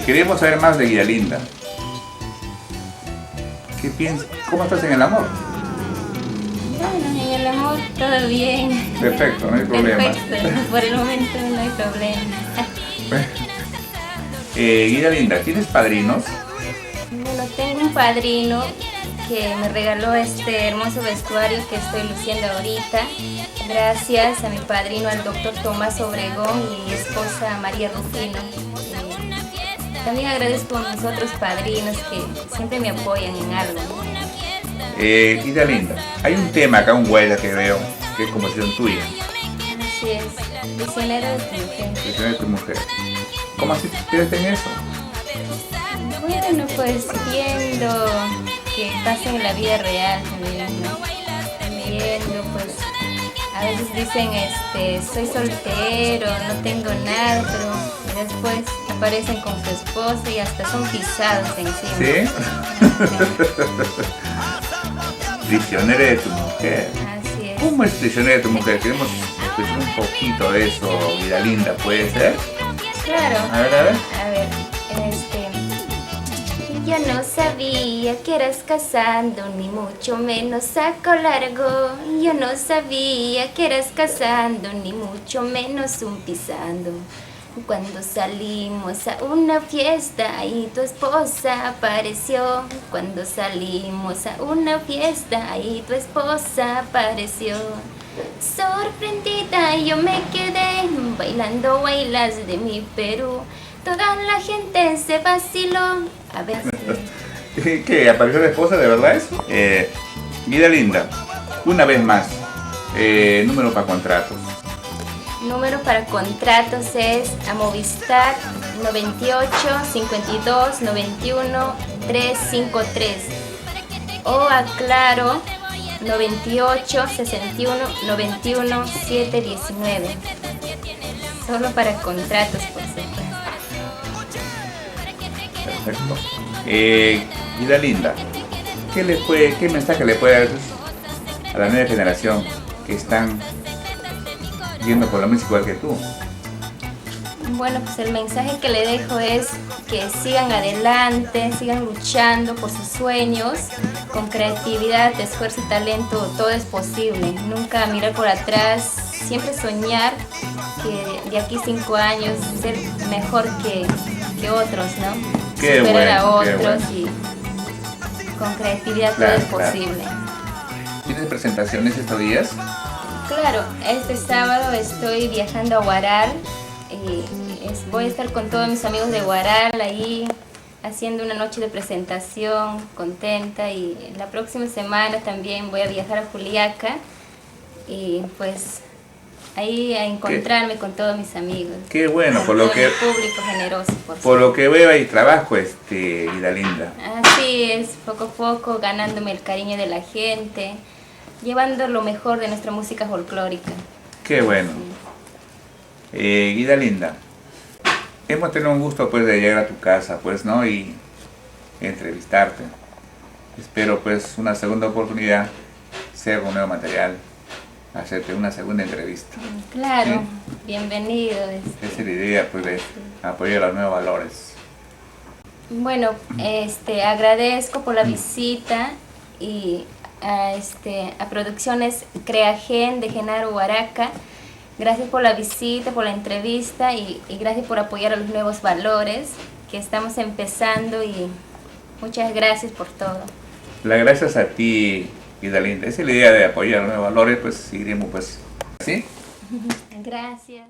Queremos saber más de Guidalinda. ¿Qué piensas? ¿Cómo estás en el amor? Bueno, en el amor todo bien. Perfecto, no hay problema. Perfecto, por el momento no hay problema. Guidalinda, ¿tienes padrinos? Bueno, tengo un padrino que me regaló este hermoso vestuario que estoy luciendo ahorita. Gracias a mi padrino, al doctor Tomás Obregón y esposa María Rufino. También agradezco a mis otros padrinos que siempre me apoyan en algo. Guidalinda, hay un tema acá, un huella que veo, que es composición tuya. Así es, prisionero de tu mujer. Prisionero de tu mujer. ¿Cómo así te inspiraste en eso? Bueno, pues viendo que pasa en la vida real también, ¿no? Viendo, pues, a veces dicen, soy soltero, no tengo nada, pero después aparecen con su esposa y hasta son pisados encima. ¿Sí? Prisionero de tu mujer. Así es. ¿Cómo es prisionero de tu mujer? Queremos escuchar un poquito de eso, Guidalinda, ¿puede ser? Claro. A ver, a ver. A ver, yo no sabía que eras casando, ni mucho menos saco largo. Yo no sabía que eras casando, ni mucho menos un pisando. Cuando salimos a una fiesta y tu esposa apareció. Cuando salimos a una fiesta y tu esposa apareció. Sorprendida yo me quedé bailando bailas de mi Perú. Toda la gente se vaciló. A ver si... ¿Qué? ¿Apareció la esposa de verdad eso? Guidalinda, una vez más, número para contratos. Número para contratos es a Movistar 98 52 91 353 o a Claro 98 61 91 719. Solo para contratos, por supuesto. Perfecto. Guidalinda, ¿qué mensaje le puede dar a la nueva generación que están yendo por la música igual que tú? Bueno, pues el mensaje que le dejo es que sigan adelante, sigan luchando por sus sueños, con creatividad, esfuerzo y talento, todo es posible. Nunca mirar por atrás, siempre soñar que de aquí 5 años ser mejor que otros, ¿no? Qué Superar a bueno, qué otros bueno. y con creatividad Claro, todo es claro. posible. ¿Tienes presentaciones estos días? Claro, este sábado estoy viajando a Huaral y voy a estar con todos mis amigos de Huaral ahí haciendo una noche de presentación, contenta, y la próxima semana también voy a viajar a Juliaca y pues ahí a encontrarme con todos mis amigos. Qué bueno, Con por lo todo que el público generoso, por lo que veo hay trabajo, Guidalinda. Así es, poco a poco ganándome el cariño de la gente, llevando lo mejor de nuestra música folclórica. Qué bueno. Guidalinda, hemos tenido un gusto pues de llegar a tu casa, pues, ¿no? Y entrevistarte. Espero pues una segunda oportunidad, sea con nuevo material, hacerte una segunda entrevista. Claro, Sí. bienvenido. Esa es la idea pues de apoyar los nuevos valores. Bueno, agradezco por la visita y a Producciones Creagen de Genaro Huaraca. Gracias por la visita, por la entrevista y gracias por apoyar a los nuevos valores que estamos empezando, y muchas gracias por todo. Las gracias a ti, Guidalinda. Esa es la idea de apoyar los nuevos valores, pues seguiremos pues así. Gracias.